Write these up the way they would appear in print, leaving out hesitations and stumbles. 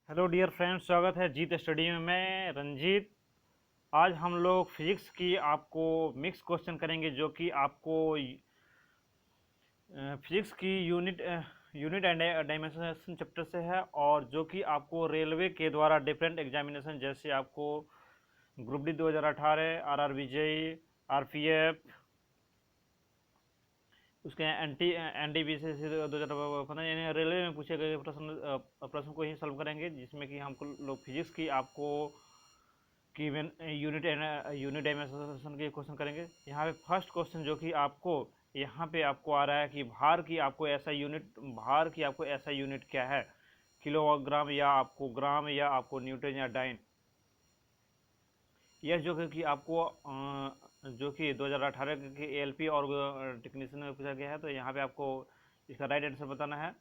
Hello dear friends, स्वागत है जीत study में। मैं रंजीत। आज हम लोग फिजिक्स की आपको मिक्स क्वेश्चन करेंगे, जो कि आपको फिजिक्स की यूनिट एंड डायमेंशन चैप्टर से है, और जो कि आपको रेलवे के द्वारा डिफरेंट एग्जामिनेशन, जैसे आपको group D 2018, RRB JE, RPF, उसके एनटीपीसी से 2015, यानी रेलवे में पूछे गए प्रश्न को ही सॉल्व करेंगे, जिसमें कि हमको लोग फिजिक्स की आपको कि यूनिट डायमेंशन के क्वेश्चन करेंगे। यहाँ पे फर्स्ट क्वेश्चन जो कि आपको यहाँ पे आपको आ रहा है कि भार की आपको ऐसा यूनिट क्या है, किलोग्राम या आपको ग्राम या आपको न्यूटन या डाइन। यह जो कि आपको जो कि 2018 के एएलपी और टेक्नीशियन में पूछा गया है। तो यहाँ पे आपको इसका राइट आंसर बताना है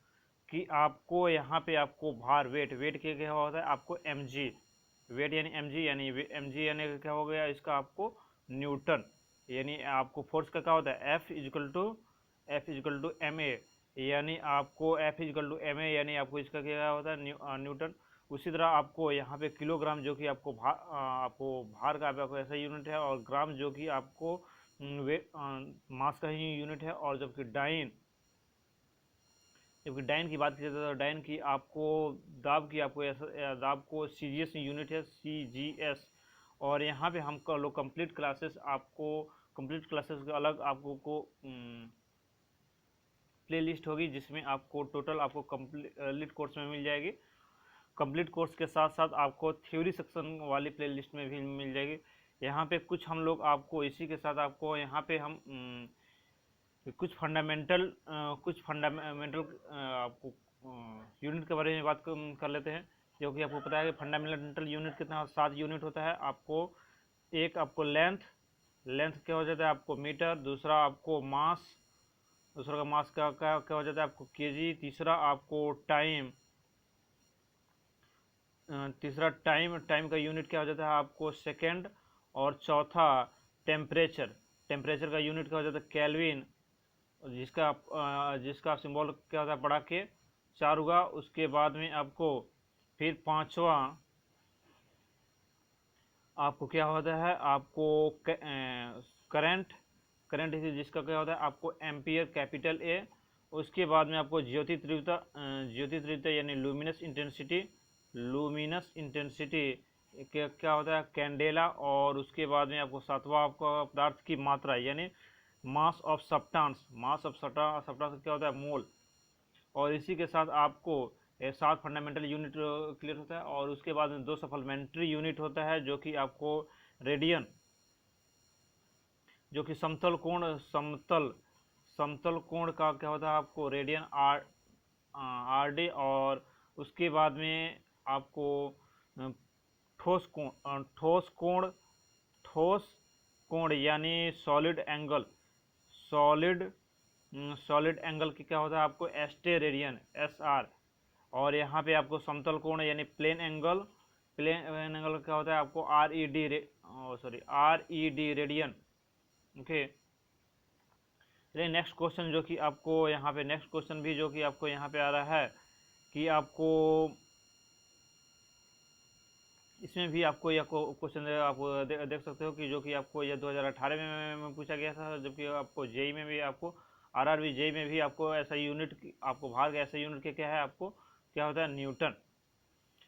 कि आपको यहाँ पे आपको भार वेट के क्या होता है, आपको mg वेट यानी mg यानी क्या हो गया इसका, आपको न्यूटन। यानी आपको फोर्स का क्या होता है, F इजकल टू ma, यानी आपको F=ma, यानी आपको इसका क्या होता है, न्यूटन। उसी तरह आपको यहाँ पे किलोग्राम जो कि आपको भार का आपको ऐसा यूनिट है, और ग्राम जो कि आपको मास का ही यूनिट है। और जबकि डाइन की बात की जाए तो डाइन की आपको दाब को सीजीएस यूनिट है, CGS। और यहाँ पे हम लोग कंप्लीट क्लासेस का अलग आपको को प्ले लिस्ट होगी, जिसमें आपको टोटल आपको कंप्लीट कोर्स में मिल जाएगी। कंप्लीट कोर्स के साथ साथ आपको थ्योरी सेक्शन वाली प्ले लिस्ट में भी मिल जाएगी। यहाँ पे कुछ हम लोग आपको इसी के साथ आपको यहाँ पे हम कुछ फंडामेंटल आपको यूनिट के बारे में बात कर लेते हैं। जो कि आपको पता है कि फंडामेंटल यूनिट कितना 7 यूनिट होता है। एक आपको लेंथ क्या हो जाता है, आपको मीटर। दूसरा आपको मास, दूसरा का मास क्या हो जाता है, आपको केजी। तीसरा आपको टाइम का यूनिट क्या हो जाता है, आपको सेकेंड। और चौथा टेम्परेचर का यूनिट क्या हो जाता है, केल्विन, जिसका सिंबल क्या होता है, बड़ा के 4 हुआ। उसके बाद में आपको फिर पांचवा आपको क्या होता है, आपको करंट जिसका क्या होता है, आपको एम्पियर, कैपिटल ए। उसके बाद में आपको ज्योति तीव्रता यानी लूमिनस इंटेंसिटी क्या होता है, कैंडेला। और उसके बाद में आपको सातवां आपको पदार्थ की मात्रा यानी मास ऑफ सब्सटेंस क्या होता है, मोल। और इसी के साथ आपको 7 फंडामेंटल यूनिट क्लियर होता है। और उसके बाद में 2 सप्लीमेंट्री यूनिट होता है, जो कि आपको रेडियन, जो कि समतल कोण का क्या होता है, आपको रेडियन RD। और उसके बाद में आपको ठोस कोण यानी सॉलिड सॉलिड एंगल की क्या होता है, आपको एस्टे रेडियन SR। और यहाँ पे आपको समतल कोण यानी प्लेन एंगल क्या होता है, आपको RED रेडियन। ओके, चलिए नेक्स्ट क्वेश्चन जो कि आपको यहाँ पे नेक्स्ट क्वेश्चन भी जो कि आपको यहाँ पे आ रहा है कि आपको इसमें भी आपको यह क्वेश्चन आप देख सकते हो कि जो कि आपको यह 2018 में पूछा गया था। जबकि आपको जेई में भी आपको आरआरबी जेई में भी आपको ऐसा यूनिट, आपको भार का ऐसा यूनिट क्या है, आपको क्या होता है, न्यूटन।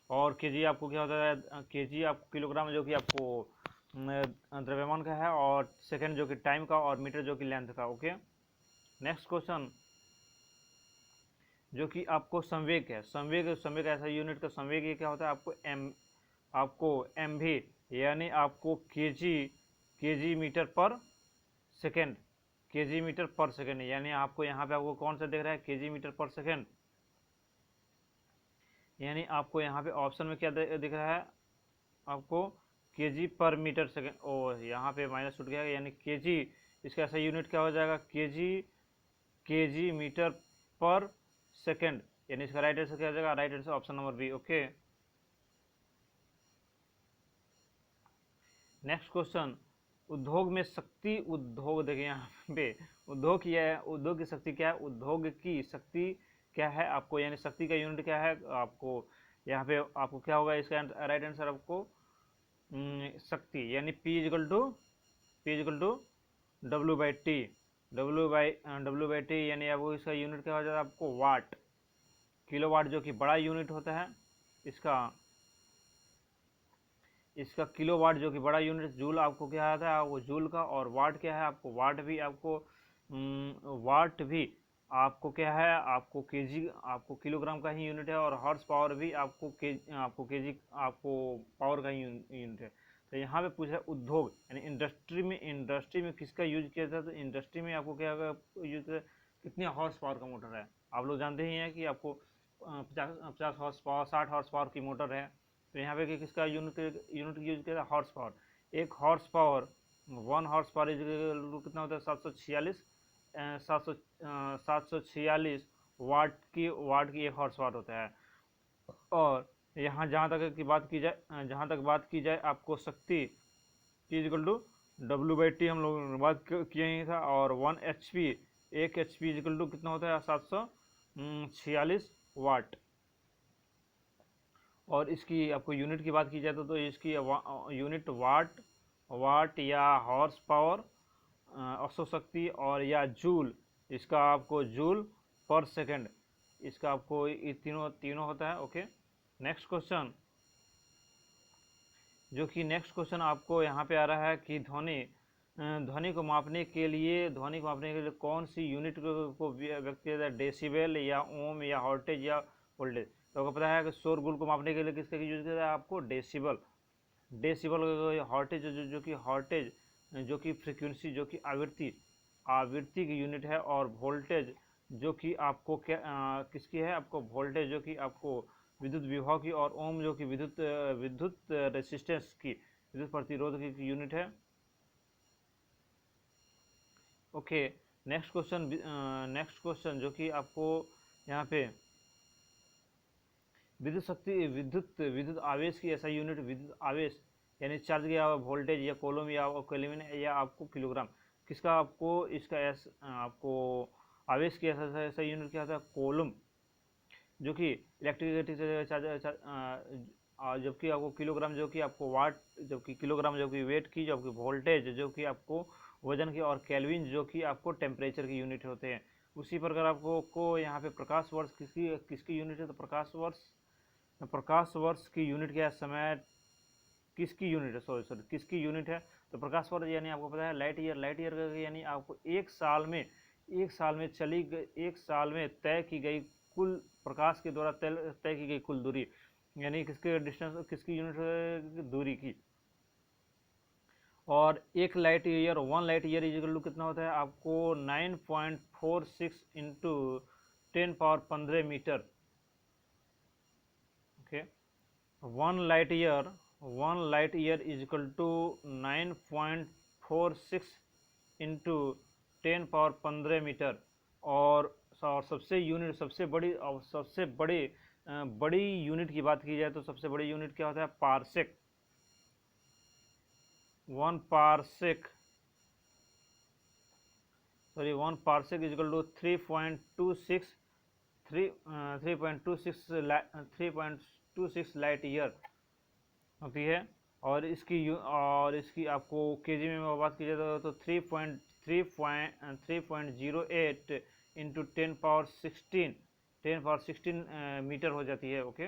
और केजी आपको क्या होता है, केजी आपको किलोग्राम जो कि आपको द्रव्यमान का है। और सेकंड जो कि टाइम का, और मीटर जो कि लेंथ का। ओके, नेक्स्ट क्वेश्चन जो कि आपको संवेग ऐसा यूनिट का संवेग ये क्या होता है, आपको MV यानी आपको केजी मीटर पर सेकेंड। यानी आपको यहाँ पे आपको कौन सा दिख रहा है, केजी मीटर पर सेकेंड। यानी आपको यहाँ पे ऑप्शन में क्या दिख रहा है, आपको केजी पर मीटर सेकेंड। ओ, यहाँ पे माइनस छूट गया, यानी केजी इसका ऐसा यूनिट क्या हो जाएगा, केजी मीटर पर सेकेंड। यानी इसका राइट आंसर क्या हो जाएगा, right answer option number B. Okay, next question, उद्योग देखिए यहाँ पे उद्योग की शक्ति क्या है, उद्योग की शक्ति क्या है आपको, यानी शक्ति का यूनिट क्या है, आपको यहाँ पे आपको क्या होगा, इसका राइट आंसर आपको शक्ति, यानी P equal to W/T। W/T यानी आपको इसका यूनिट क्या हो जाता है आपको वाट, किलोवाट जो कि बड़ा यूनिट होता है इसका किलोवाट जो कि बड़ा यूनिट, जूल आपको क्या आता है आपको जूल का, और वाट क्या है आपको वाट भी आपको क्या है आपको केजी, आपको किलोग्राम का ही यूनिट है, और हॉर्स पावर भी आपको केजी आपको पावर का ही यूनिट है। तो यहाँ पे पूछा है उद्योग यानी इंडस्ट्री में किसका यूज किया जाता है, तो इंडस्ट्री में आपको क्या यूज कितने हॉर्स पावर का मोटर है। आप लोग जानते ही हैं कि आपको 50 हॉर्स पावर 60 हॉर्स पावर की मोटर है। तो यहाँ पे किसका यूनिट यूज किया है हॉर्स पावर। एक हॉर्स पावर 1 हॉर्स पावर कितना होता है 746 वाट की एक हॉर्स पावर होता है। और यहाँ जहाँ तक बात की जाए आपको शक्ति इक्वल टू W/T हम लोग बात किए ही था, और 1 HP, 1 HP इक्वल टू कितना होता है 746 वाट। और इसकी आपको यूनिट की बात की जाए तो इसकी यूनिट वाट या हॉर्स पावर अश्वशक्ति और या जूल, इसका आपको जूल पर सेकंड, इसका आपको ये तीनों होता है। ओके, नेक्स्ट क्वेश्चन आपको यहाँ पे आ रहा है कि ध्वनि को मापने के लिए कौन सी यूनिट को व्यक्त किया जाए, डेसिबल या ओम या हर्ट्ज या वोल्टेज। तो आपको पता है कि शोरगुल को मापने के लिए किसका यूज किया जाए आपको डेसिबल हर्ट्ज जो कि फ्रीक्वेंसी जो कि आवृत्ति की यूनिट है, और वोल्टेज जो कि आपको किसकी है आपको वोल्टेज जो कि आपको विद्युत विभव की, और ओम जो कि विद्युत रेसिस्टेंस की विद्युत प्रतिरोध की यूनिट है। ओके, नेक्स्ट क्वेश्चन जो कि आपको यहाँ पे विद्युत आवेश की ऐसा यूनिट, विद्युत आवेश यानी चार्ज या वोल्टेज या कोलम या केल्विन या आपको किलोग्राम, किसका आपको इसका आपको आवेश की ऐसा यूनिट क्या होता है कोलम, जो कि इलेक्ट्रिसिटी चार्ज, जबकि आपको किलोग्राम जो कि आपको वाट, जबकि किलोग्राम जो कि वेट की, जबकि वोल्टेज जो कि आपको वजन की, और केल्विन जो कि आपको टेम्परेचर की यूनिट होते हैं। उसी प्रकार आपको यहाँ पे प्रकाश वर्ष किसकी यूनिट है, तो प्रकाश वर्ष की यूनिट क्या है, समय किसकी यूनिट है, सॉरी किसकी यूनिट है, तो प्रकाश वर्ष यानी आपको पता है लाइट ईयर यानी आपको एक साल में तय की गई कुल प्रकाश के द्वारा तय की गई कुल दूरी, यानी किसकी यूनिट दूरी की। और एक light year 1 light year equal to कितना होता है आपको 9.46 into 10⁻15 metre. Okay, 1 light year is equal to 9.46 into 10⁻15 metre. और सबसे बड़ी यूनिट की बात की जाए तो सबसे बड़ी यूनिट क्या होता है parsec. 1 parsec is equal to 3.26 light year होती है। और इसकी आपको केजी में बात की जाए तो 3.08 इंटू 10⁻16 मीटर हो जाती है। ओके,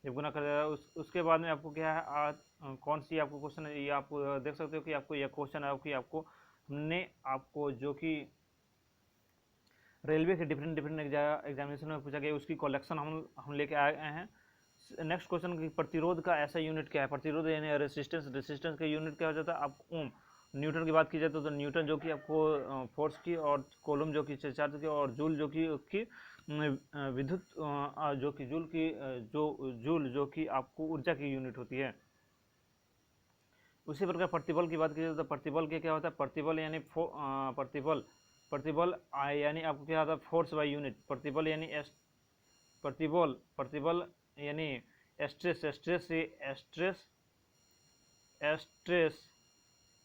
जब गुना कर जाएगा उसके बाद में आपको क्या है कौन सी आपको क्वेश्चन है, ये आप देख सकते हो कि आपको यह क्वेश्चन है कि हमने आपको जो कि रेलवे के डिफरेंट एग्जामिनेशन में पूछा गया उसकी कलेक्शन हम लेके आए हैं। नेक्स्ट क्वेश्चन की प्रतिरोध का ऐसा यूनिट क्या है, प्रतिरोध यानी रेसिस्टेंस का यूनिट क्या हो जाता है आप ओम। न्यूटन की बात की जाए तो न्यूटन जो कि आपको फोर्स की, और कोलम जो कि चार्ज की, और जूल जो कि विद्युत जो कि जूल जो कि आपको ऊर्जा की यूनिट होती है। उसी प्रकार प्रतिबल की बात की जाए तो प्रतिबल के क्या होता है, प्रतिबल यानी यानी आपको क्या होता है फोर्स बाय यूनिट। प्रतिबल यानी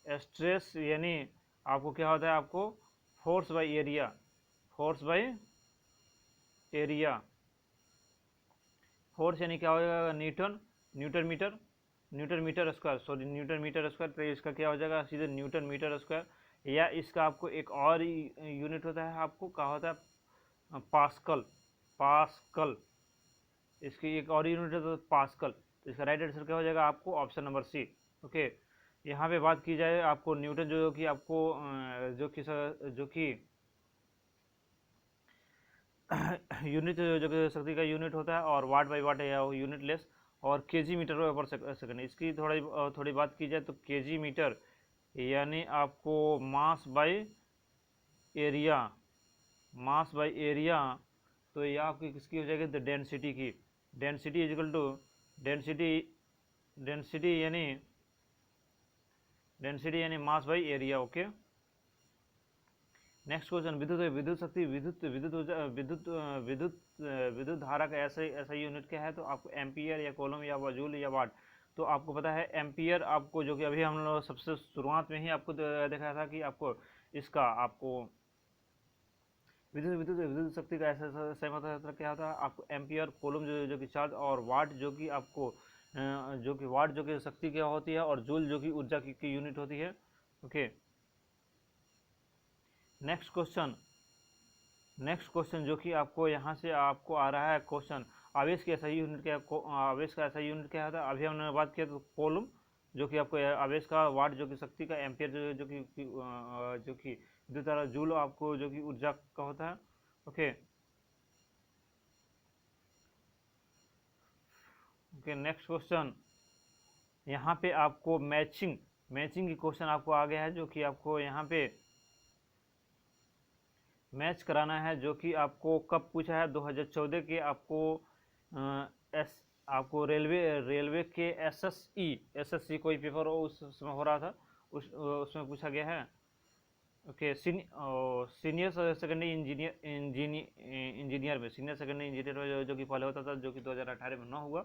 स्ट्रेस यानी आपको क्या होता है आपको फोर्स बाय एरिया। फोर्स यानी क्या हो जाएगा, newton newton metre newton metre square, sorry newton metre square, तो इसका क्या हो जाएगा सीधे न्यूटन मीटर स्क्वायर। या इसका आपको एक और यूनिट होता है, आपको क्या होता है, पास्कल। पास्कल इसकी एक और यूनिट है तो पास्कल। तो इसका राइट आंसर क्या हो जाएगा आपको ऑप्शन नंबर सी। ओके, यहाँ पे बात की जाए आपको न्यूटन जो कि आपको जो कि यूनिट जो कि शक्ति का यूनिट होता है, और वाट बाई वाट या यूनिट लेस, और केजी मीटर पर सेकंड। इसकी थोड़ी बात की जाए तो केजी मीटर यानी आपको mass by area, mass by area. तो ये आपकी किसकी हो जाएगी, द डेंसिटी की। डेंसिटी इजिकल टू डेंसिटी यानी mass by area. Okay, next question, विद्युत शक्ति, विद्युत धारा का ऐसा यूनिट क्या है, तो आपको एम्पियर या कूलम या जूल या वाट। तो आपको पता है एम्पियर, आपको जो कि अभी हम लोग सबसे शुरुआत में ही आपको देखा था कि आपको इसका आपको विद्युत शक्ति का ऐसा सेम होता है, क्या होता है आपको एम्पियर, कूलम जो कि चार्ज, और वाट जो कि आपको वाट जो कि शक्ति क्या होती है, और जूल जो कि ऊर्जा की यूनिट होती है। ओके, नेक्स्ट क्वेश्चन जो कि आपको यहाँ से आपको आ रहा है क्वेश्चन, आवेश का सही यूनिट क्या, आवेश का सही यूनिट क्या था। अभी हमने बात किया तो कूलम जो कि आपको आवेश का, वाट जो कि शक्ति का, एम्पियर जो कि विद्युत धारा, जूल आपको जो कि ऊर्जा का होता है। ओके ओके, नेक्स्ट क्वेश्चन, यहाँ पे आपको मैचिंग की क्वेश्चन आपको आ गया है, जो कि आपको यहाँ पे मैच कराना है, जो कि आपको कब पूछा है, 2014 के आपको रेलवे के एसएससी कोई पेपर उस समय हो रहा था, उसमें पूछा गया है। ओके, सीनियर सेकेंडरी इंजीनियर में, सीनियर सेकेंडरी इंजीनियर जो कि पहले होता था, जो कि 2018 में न हुआ।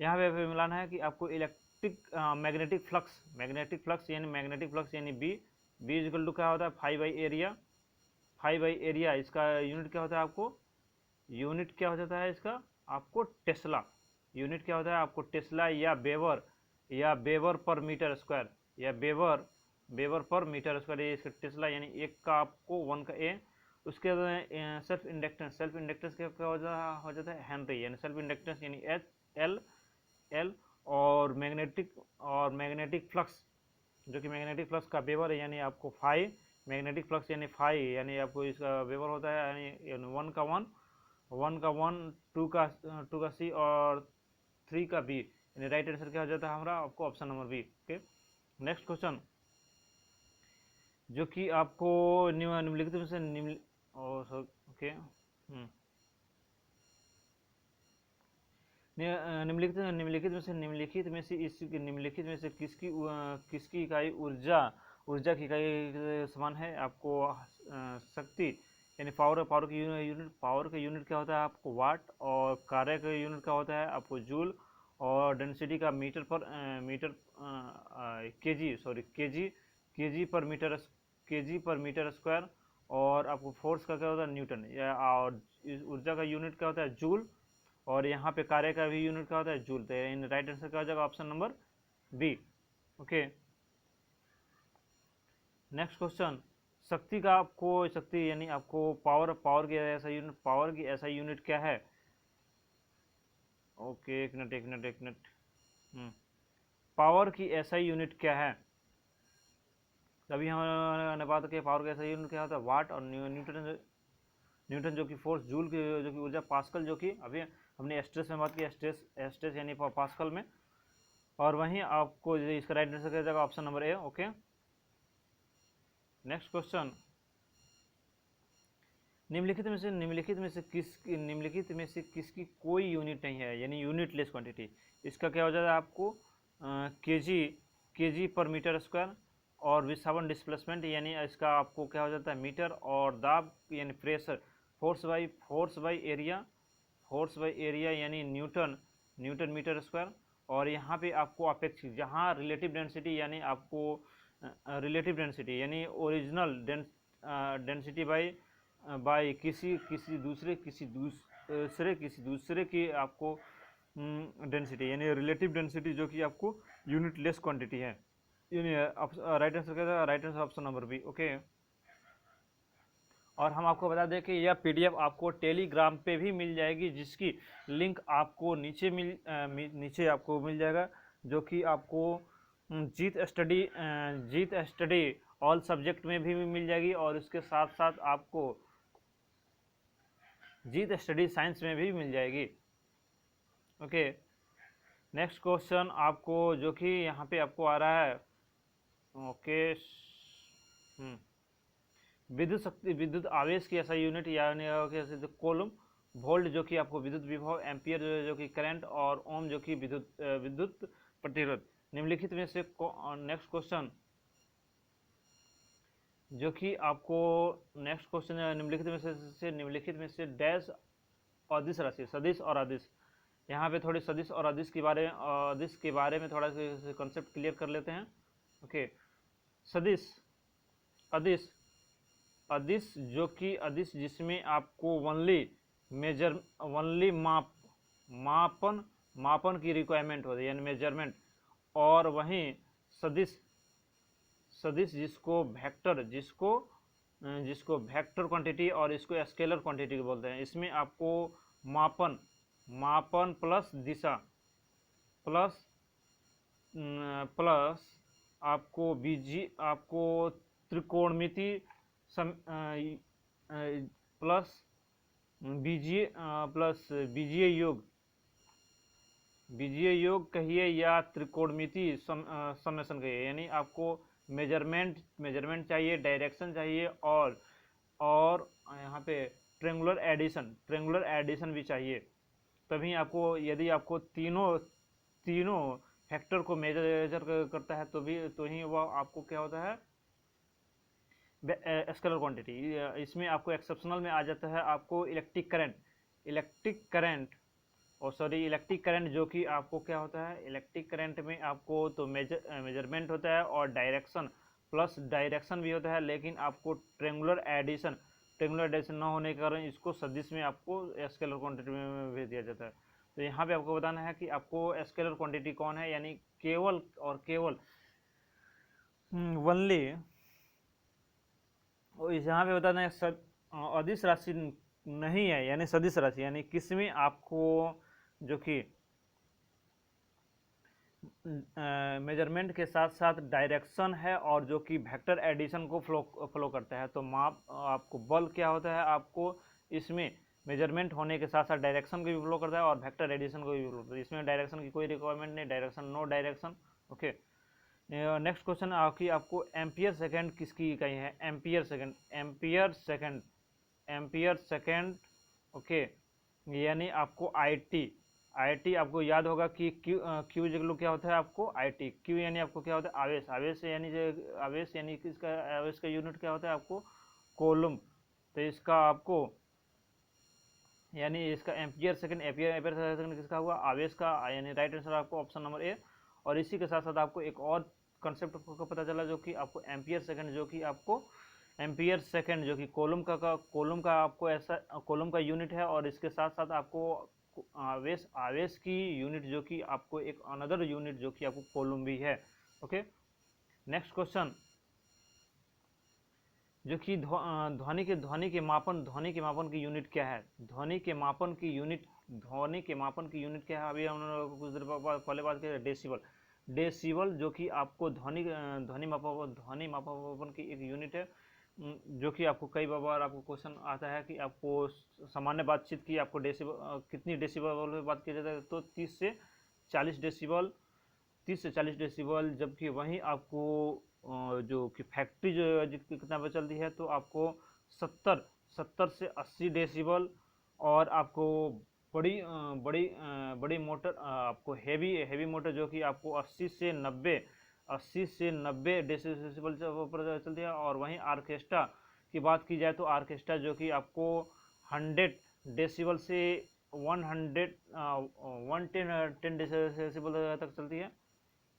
यहाँ पे मिलाना है कि आपको इलेक्ट्रिक मैग्नेटिक फ्लक्स यानी बी इजिकल टू क्या होता है, 5/एरिया। इसका यूनिट क्या होता है आपको, यूनिट क्या हो जाता है इसका आपको टेस्ला। यूनिट क्या होता है आपको टेस्ला, या बेवर पर मीटर स्क्वायर, या बेवर पर मीटर स्क्वायर, ये इसका टेस्ला। यानी एक का आपको 1 का ए। उसके बाद सेल्फ इंडक्टेंस क्या हो जाता है हेनरी, यानी सेल्फ इंडक्टेंस यानी एल। और मैग्नेटिक फ्लक्स जो कि मैग्नेटिक फ्लक्स का वेबर है, यानी आपको फाई। मैग्नेटिक फ्लक्स यानी फाई, यानी आपको इसका वेबर होता है यानी 1 का 1, 2 का सी, और 3 का बी। यानी राइट आंसर क्या हो जाता है हमारा आपको option number B. Okay, next question, जो कि आपको निम्नलिखित में से ओके निम्नलिखित में से किसकी इकाई ऊर्जा की इकाई समान है। आपको शक्ति यानी पावर का यूनिट क्या होता है आपको वाट, और कार्य का यूनिट क्या होता है आपको जूल, और डेंसिटी का केजी पर मीटर स्क्वायर, और आपको फोर्स का क्या होता है न्यूटन, या और ऊर्जा का यूनिट क्या होता है जूल, और यहाँ पे कार्य का भी यूनिट क्या होता है जूल। तो इन राइट आंसर क्या हो जाएगा option number B. Okay, next question, शक्ति यानी आपको पावर की ऐसा यूनिट क्या है। ओके, एक मिनट पावर की ऐसा यूनिट क्या है। अभी हमने बात की पावर का ऐसा यूनिट क्या होता है वाट, और न्यूटन जो कि फोर्स, जूल की जो कि ऊर्जा, पास्कल जो कि अभी हमने स्ट्रेस में बात की, स्ट्रेस यानी पास्कल में। और वहीं आपको इसका राइट आंसर क्या जाएगा option number A. Okay, next question, निम्नलिखित में से किसकी कोई यूनिट नहीं है, यानी यूनिटलेस क्वांटिटी। इसका क्या हो जाता है आपको केजी पर मीटर स्क्वायर, और विस्थापन डिस्प्लेसमेंट यानी इसका आपको क्या हो जाता है मीटर, और दाब यानी प्रेशर, फोर्स बाई एरिया यानी न्यूटन मीटर स्क्वायर। और यहाँ पे आपको अपेक्षित, जहाँ रिलेटिव डेंसिटी यानी आपको यानी ओरिजिनल डेंसिटी बाई किसी दूसरे की आपको डेंसिटी, यानी रिलेटिव डेंसिटी जो कि आपको यूनिट लेस क्वांटिटी है। यानी राइट आंसर क्या था, right answer option number B. Okay, और हम आपको बता दें कि यह पीडीएफ आपको टेलीग्राम पे भी मिल जाएगी, जिसकी लिंक आपको नीचे आपको मिल जाएगा, जो कि आपको जीत स्टडी ऑल सब्जेक्ट में भी मिल जाएगी, और इसके साथ साथ आपको जीत स्टडी साइंस में भी मिल जाएगी। ओके, नेक्स्ट क्वेश्चन आपको जो कि यहाँ पे आपको आ रहा है। ओके, विद्युत शक्ति, विद्युत आवेश की ऐसा यूनिट यानी कोलम, वोल्ट जो कि आपको विद्युत विभव, एम्पियर जो कि करंट, और ओम जो कि विद्युत प्रतिरोध। निम्नलिखित में से नेक्स्ट क्वेश्चन जो कि आपको नेक्स्ट क्वेश्चन निम्नलिखित में से डैश अदिश राशि, सदिश और अदिश। यहाँ पे थोड़ी सदिश और अदिश के बारे में थोड़ा सा कंसेप्ट क्लियर कर लेते हैं। ओके, सदिश, अदिश, अदिश जो कि अदिश जिसमें आपको वनली मापन की रिक्वायरमेंट होती है, यानी मेजरमेंट, और वहीं सदिश जिसको वेक्टर क्वांटिटी और इसको स्केलर क्वांटिटी बोलते हैं। इसमें आपको मापन प्लस दिशा प्लस आपको त्रिकोणमिति प्लस बीजीय योग कहिए या त्रिकोणमिति समेशन कहिए, यानी आपको मेजरमेंट चाहिए, डायरेक्शन चाहिए, और यहाँ पे ट्रेंगुलर एडिशन भी चाहिए। तभी आपको, यदि आपको तीनों फैक्टर को मेजर करता है तो ही वह आपको क्या होता है, स्केलर क्वांटिटी। इसमें आपको एक्सेप्शनल में आ जाता है आपको इलेक्ट्रिक करंट जो कि आपको क्या होता है, इलेक्ट्रिक करंट में आपको तो मेजरमेंट होता है और डायरेक्शन भी होता है, लेकिन आपको ट्रेंगुलर एडिशन न होने के कारण इसको सदिश में आपको स्केलर क्वांटिटी में भेज दिया जाता है। तो यहाँ पे आपको बताना है कि आपको स्केलर क्वांटिटी कौन है, यानी केवल वनली, यहाँ पे बताना है अदिश राशि नहीं है, यानी सदिश राशि, यानी किसमें आपको जो कि मेजरमेंट के साथ साथ डायरेक्शन है और जो कि वेक्टर एडिशन को फ्लो करता है। तो आपको बल क्या होता है, आपको इसमें मेजरमेंट होने के साथ साथ डायरेक्शन को भी फ्लो करता है और वेक्टर एडिशन को भी फ्लो करता है। इसमें डायरेक्शन की कोई रिक्वायरमेंट नहीं, no direction. Okay, next question आपको एम्पियर सेकेंड किसकी इकाई है, एम्पियर सेकेंड। ओके, यानी आपको आईटी आपको याद होगा कि क्यू जगह क्या होता है, आपको आईटी, क्यू यानी आपको क्या होता है, आवेश यानी किसका, आवेश का यूनिट क्या होता है आपको, कोलम। तो इसका आपको यानी इसका एम्पियर सेकेंड किसका हुआ, आवेश का, यानी राइट आंसर आपको ऑप्शन नंबर ए। और इसी के साथ साथ आपको एक और कंसेप्ट को पता चला, जो कि आपको एम्पियर सेकेंड जो कि कोलम का आपको ऐसा कोलम का यूनिट है, और इसके साथ साथ आपको आवेश की यूनिट जो कि आपको एक अनदर यूनिट जो कि आपको कोलम भी है। ओके, नेक्स्ट क्वेश्चन जो कि ध्वनि के मापन की यूनिट क्या है, ध्वनि के मापन की यूनिट क्या है, अभी हम लोग कुछ देर पहले बात किया, डेसिबल जो कि आपको ध्वनि मापन की एक यूनिट है, जो कि आपको कई बार आपको क्वेश्चन आता है कि आपको सामान्य बातचीत की आपको कितनी डेसिबल में बात की जाती है, तो 30 से 40 डेसिबल, जबकि वहीं आपको जो कि फैक्ट्री जो कितना पे चलती है तो आपको 70 से 80 डेसिबल, और आपको बड़ी मोटर, आपको हेवी मोटर जो कि आपको 80 से 90 डेसिबल पर चलती है। और वहीं आर्केस्ट्रा की बात की जाए तो आर्केस्ट्रा जो कि आपको 100 डेसिबल से 110 डेसिबल तक चलती है।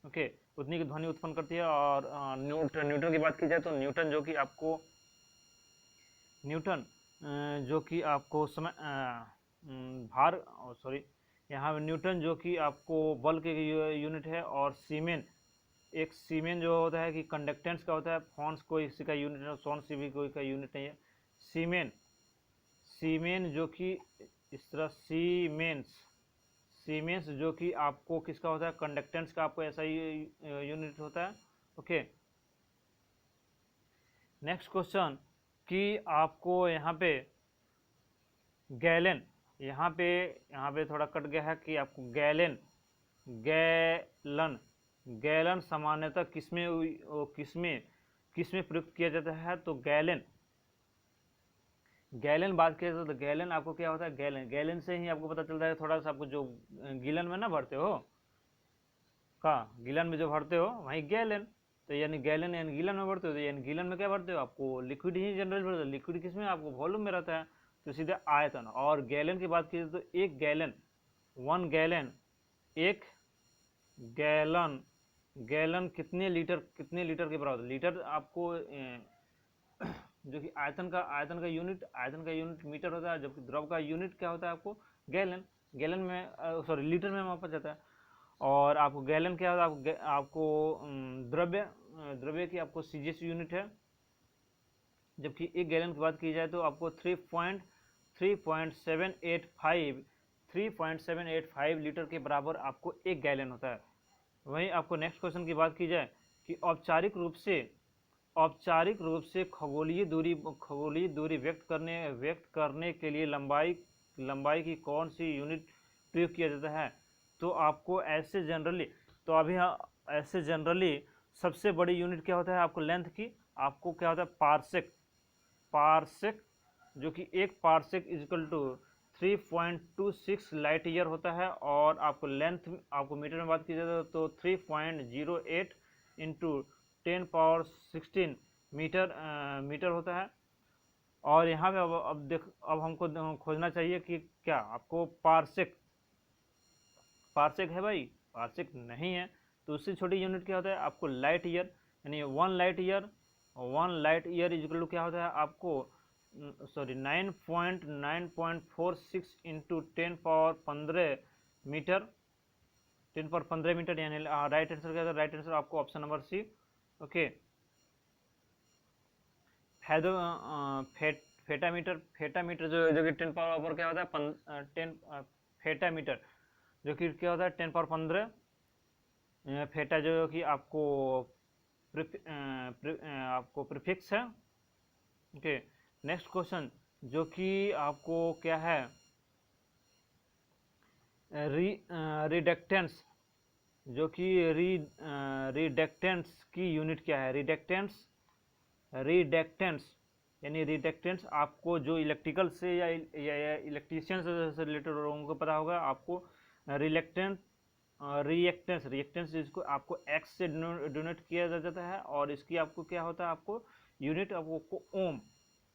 ओके, उतनी की ध्वनि उत्पन्न करती है। और न्यूटन की बात की जाए तो न्यूटन जो कि आपको यहाँ पे न्यूटन जो कि आपको बल के यूनिट है, और सीमेन, एक सीमेन जो होता है कि कंडक्टेंस का होता है, फॉन्स कोई इसी का यूनिट है, सोन्स भी कोई का यूनिट नहीं है। सीमेन, सीमेन जो कि इस तरह सीमेंस जो कि आपको किसका होता है, कंडक्टेंस का आपको ऐसा ही यूनिट होता है। ओके, नेक्स्ट क्वेश्चन कि आपको यहाँ पे गैलन, यहाँ पे थोड़ा कट गया है कि आपको गैलन गैलन सामान्यतः किसमें किसमें प्रयुक्त किया जाता है। तो गैलन बात किया जाए तो गैलन आपको क्या होता है, गैलन से ही आपको पता चलता है थोड़ा सा, आपको जो गीलन में ना भरते हो, गीलन में जो भरते हो वहीं गैलन, तो यानी गैलन यानी गीलन में भरते हो, तो यानी गीलन में क्या भरते हो, आपको लिक्विड ही जनरल भरते हो। लिक्विड किसमें, आपको वॉल्यूम में रहता है, तो सीधे आयतन। और गैलन की बात की तो एक गैलन, एक गैलन कितने लीटर के बराबर, लीटर आपको जो कि आयतन का यूनिट मीटर होता है, जबकि द्रव का यूनिट क्या होता है आपको गैलन में सॉरी लीटर में मापा जाता है। और आपको गैलन क्या होता है, आपको द्रव्य की आपको सीजीएस यूनिट है, जबकि एक गैलन की बात की जाए तो आपको 3.785 लीटर के बराबर आपको एक गैलन होता है। वहीं आपको नेक्स्ट क्वेश्चन की बात की जाए कि औपचारिक रूप से खगोलीय दूरी व्यक्त करने के लिए लंबाई की कौन सी यूनिट प्रयोग किया जाता है। तो आपको ऐसे जनरली सबसे बड़ी यूनिट क्या होता है, आपको लेंथ की, आपको क्या होता है पारसेक, जो कि एक parsec equal to 3.26 light year होता है। और आपको लेंथ, आपको मीटर में बात की जाए तो 3.08 इंटू 10⁻16 मीटर होता है। और यहाँ पे अब हमको खोजना चाहिए कि क्या आपको पारसेक है भाई, पारसेक नहीं है, तो उससे छोटी यूनिट क्या होता है आपको लाइट ईयर, यानी 1 लाइट ईयर इक्वल टू क्या होता है आपको 9.46 इंटू 10⁻15 मीटर, यानी राइट आंसर क्या होता है, राइट आंसर आपको ऑप्शन नंबर सी। ओके, फेटामीटर जो कि 10 पावर क्या होता है 10 फेटामीटर जो कि क्या होता है 10⁻15 फेटा, जो कि आपको प्रीफिक्स है। ओके, नेक्स्ट क्वेश्चन जो कि आपको क्या है, रिडक्टेंस, जो कि रिडक्टेंस की यूनिट क्या है, रिडक्टेंस यानी रिडक्टेंस आपको जो इलेक्ट्रिकल से या इलेक्ट्रीशियन से रिलेटेड लोगों को पता होगा, आपको रिएक्टेंस जिसको आपको एक्स से डोनेट किया जाता है, और इसकी आपको क्या होता है, आपको यूनिट आपको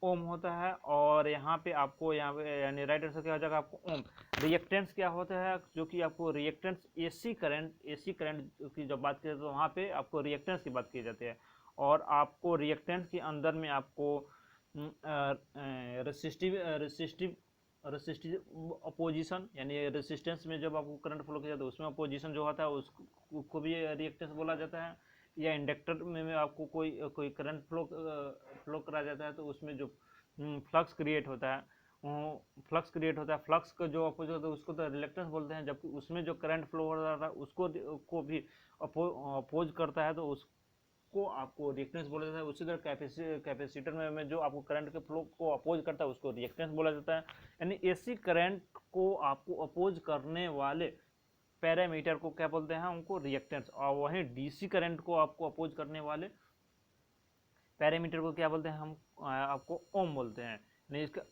ओम होता है। और यहाँ पे यानी राइट आंसर क्या हो जाएगा आपको ओम। रिएक्टेंस क्या होता है, जो कि आपको रिएक्टेंस एसी करंट की जब बात करें तो वहाँ पे आपको रिएक्टेंस की बात की जाती है। और आपको रिएक्टेंस के अंदर में आपको रेसिस्टिव अपोजिशन, यानी रेसिस्टेंस में जब आपको करंट फ्लो किया जाता है उसमें अपोजिशन जो होता है उसको भी रिएक्टेंस बोला जाता है। या इंडक्टर में आपको कोई करंट फ्लो करा जाता है तो उसमें जो फ्लक्स क्रिएट होता है फ्लक्स का जो अपोजिट होता है उसको तो रिलेक्टेंस बोलते हैं, जबकि उसमें जो करंट फ्लो हो रहा था उसको भी अपोज करता है तो उसको आपको रिएक्टेंस बोला जाता है। उसी तरह कैपेसिटर में जो आपको करंट के फ्लो को अपोज करता है उसको रिएक्टेंस बोला जाता है। यानी एसी करंट को आपको अपोज करने वाले पैरामीटर को क्या बोलते हैं, उनको रिएक्टेंस। और वहीं डीसी करंट को आपको अपोज करने वाले पैरामीटर को क्या बोलते हैं, हम आपको ओम बोलते हैं। नहीं इसका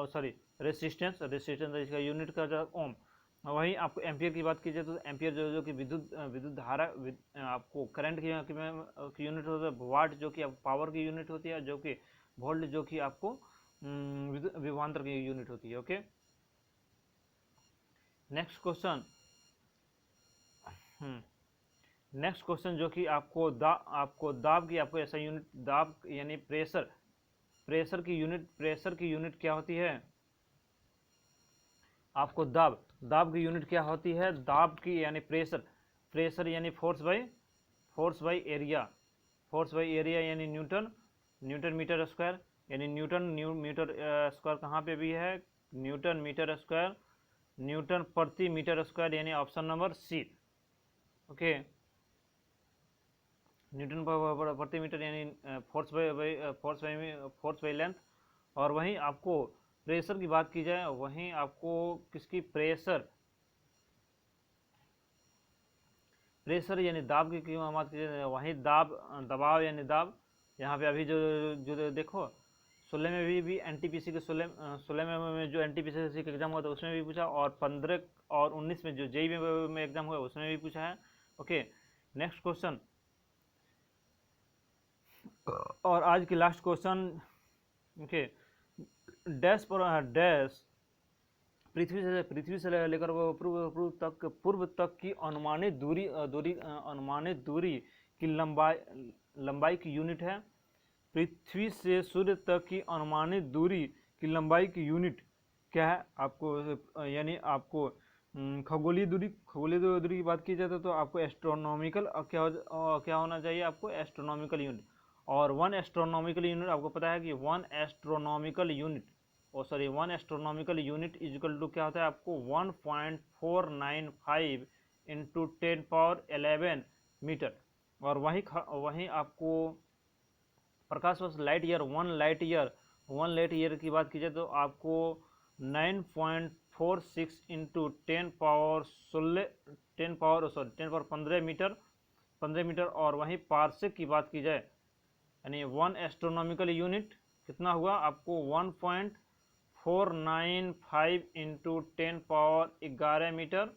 सॉरी रेसिस्टेंस इसका यूनिट का जो ओम। वहीं आपको एम्पियर की बात कीजिए तो एम्पियर जो कि विद्युत धारा आपको करंट की यूनिट होता है। वाट जो कि पावर की यूनिट होती है, जो कि वोल्ट जो कि आपको विभवांतर की यूनिट होती है। ओके, नेक्स्ट क्वेश्चन जो कि आपको दाब की आपको ऐसा यूनिट, दाब यानी प्रेशर की यूनिट क्या होती है, आपको दाब दाब की यूनिट क्या होती है? दाब की यानी प्रेशर, प्रेशर यानी force by area, force by area यानी न्यूटन, न्यूटन मीटर स्क्वायर, यानी न्यूटन मीटर स्क्वायर कहाँ पे भी है? न्यूटन मीटर स्क्वायर, न्यूटन प्रति मीटर स्क्वायर, यानी option number C. Okay, newton प्रति मीटर यानी फोर्स बाई लेंथ। और वहीं आपको प्रेशर की बात की जाए, वहीं आपको किसकी? प्रेशर यानी दाब की बात की जाए, वहीं दबाव यानी दाब। यहाँ पे अभी जो देखो 16 में भी एनटीपीसी के 16 में जो एनटीपीसी का एग्जाम हुआ था उसमें भी पूछा, और 15 और 19 में जो जेई में एग्जाम हुआ उसमें भी पूछा है। ओके, नेक्स्ट क्वेश्चन, और आज की लास्ट क्वेश्चन। ओके, डैश पृथ्वी से लेकर पूर्व तक की अनुमानित दूरी की लंबाई की यूनिट है। पृथ्वी से सूर्य तक की अनुमानित दूरी की लंबाई की यूनिट क्या है? आपको यानी आपको खगोलीय दूरी की बात की जाए तो आपको एस्ट्रोनॉमिकल क्या होना चाहिए? आपको एस्ट्रोनॉमिकल यूनिट। और वन एस्ट्रोनॉमिकल यूनिट आपको पता है कि one astronomical unit is equal to क्या होता है? आपको 1.495 इंटू 10⁻11 मीटर। और वहीं आपको प्रकाश वर्ष light year, one light year की बात की जाए तो आपको 9.46 इंटू 10⁻15 मीटर, 15 मीटर। और वहीं पार्सेक की बात की जाए, यानी वन एस्ट्रोनॉमिकल यूनिट कितना हुआ? आपको 1.495 इंटू 10⁻11 मीटर।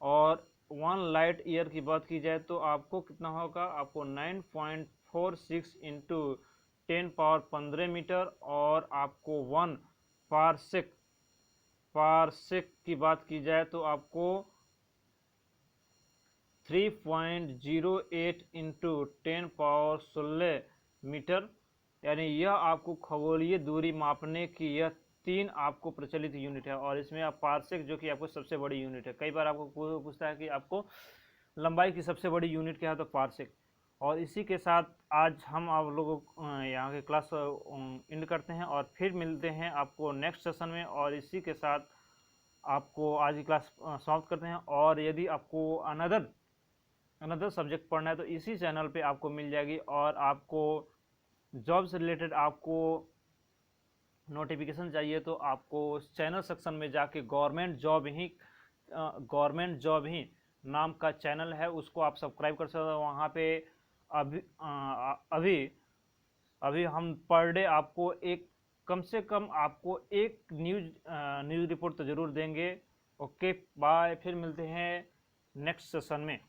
और वन लाइट ईयर की बात की जाए तो आपको कितना होगा? आपको 9.46 इंटू 10⁻15 मीटर। और आपको वन पार्सेक की बात की जाए तो आपको 3.08 इंटू 10⁻16 मीटर। यानी यह आपको खगोलीय दूरी मापने की यह 3 आपको प्रचलित यूनिट है। और इसमें आप पार्सेक जो कि आपको सबसे बड़ी यूनिट है, कई बार आपको पूछता है कि आपको लंबाई की सबसे बड़ी यूनिट क्या है, तो पार्सेक। और इसी के साथ आज हम आप लोगों को यहाँ के क्लास एंड करते हैं, और फिर मिलते हैं आपको नेक्स्ट सेशन में। और इसी के साथ आपको आज की क्लास समाप्त करते हैं। और यदि आपको अनदर सब्जेक्ट पढ़ना है तो इसी चैनल पे आपको मिल जाएगी। और आपको जॉब से रिलेटेड आपको नोटिफिकेशन चाहिए तो आपको चैनल सेक्शन में जाके गवर्नमेंट जॉब ही नाम का चैनल है, उसको आप सब्सक्राइब कर सकते हो। वहाँ पे अभी हम पर डे आपको कम से कम आपको एक न्यूज़ रिपोर्ट तो ज़रूर देंगे। ओके बाय, फिर मिलते हैं नेक्स्ट सेशन में।